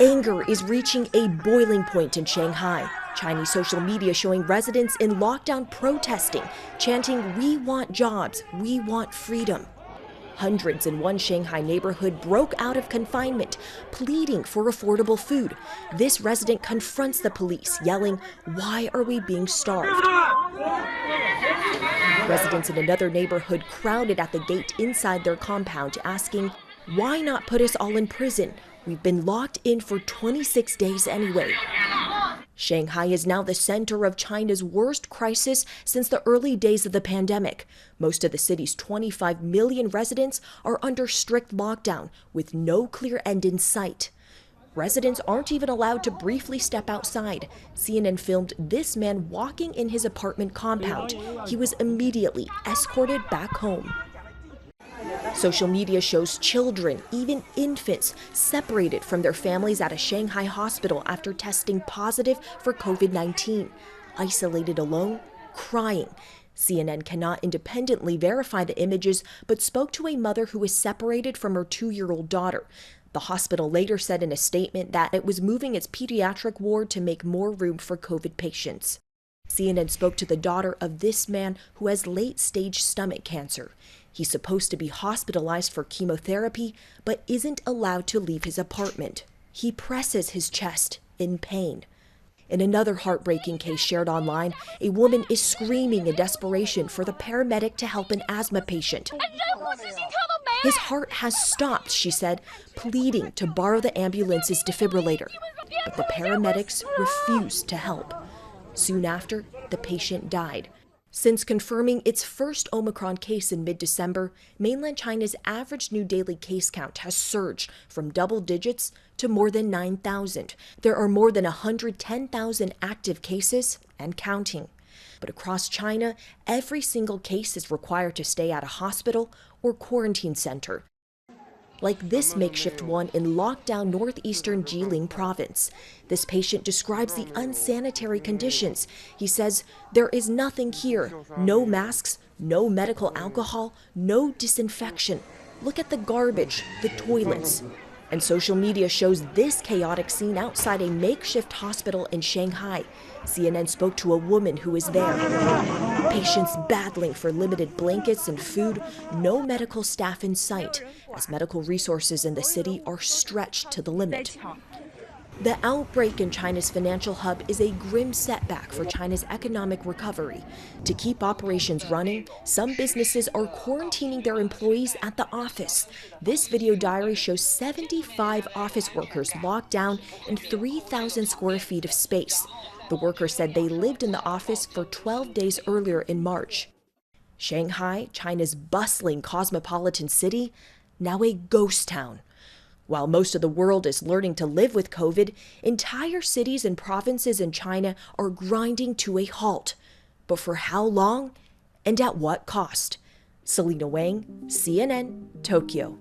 Anger is reaching a boiling point in Shanghai. Chinese social media showing residents in lockdown protesting, chanting, "We want jobs, we want freedom." Hundreds in one Shanghai neighborhood broke out of confinement, pleading for affordable food. This resident confronts the police, yelling, "Why are we being starved?" Residents in another neighborhood crowded at the gate inside their compound, asking, "Why not put us all in prison? We've been locked in for 26 days anyway." Shanghai is now the center of China's worst crisis since the early days of the pandemic. Most of the city's 25 million residents are under strict lockdown with no clear end in sight. Residents aren't even allowed to briefly step outside. CNN filmed this man walking in his apartment compound. He was immediately escorted back home. Social media shows children, even infants, separated from their families at a Shanghai hospital after testing positive for COVID-19. Isolated alone, crying. CNN cannot independently verify the images, but spoke to a mother who was separated from her 2-year-old daughter. The hospital later said in a statement that it was moving its pediatric ward to make more room for COVID patients. CNN spoke to the daughter of this man who has late-stage stomach cancer. He's supposed to be hospitalized for chemotherapy, but isn't allowed to leave his apartment. He presses his chest in pain. In another heartbreaking case shared online, a woman is screaming in desperation for the paramedic to help an asthma patient. His heart has stopped, she said, pleading to borrow the ambulance's defibrillator. But the paramedics refused to help. Soon after, the patient died. Since confirming its first Omicron case in mid-December, mainland China's average new daily case count has surged from double digits to more than 9,000. There are more than 110,000 active cases and counting. But across China, every single case is required to stay at a hospital or quarantine center, like this makeshift one in lockdown northeastern Jilin province. This patient describes the unsanitary conditions. He says, "There is nothing here. No masks, no medical alcohol, no disinfection. Look at the garbage, the toilets." And social media shows this chaotic scene outside a makeshift hospital in Shanghai. CNN spoke to a woman who was there. Patients battling for limited blankets and food, no medical staff in sight, as medical resources in the city are stretched to the limit. The outbreak in China's financial hub is a grim setback for China's economic recovery. To keep operations running, some businesses are quarantining their employees at the office. This video diary shows 75 office workers locked down in 3,000 square feet of space. The workers said they lived in the office for 12 days earlier in March. Shanghai, China's bustling cosmopolitan city, now a ghost town. While most of the world is learning to live with COVID, entire cities and provinces in China are grinding to a halt. But for how long and at what cost? Selena Wang, CNN, Tokyo.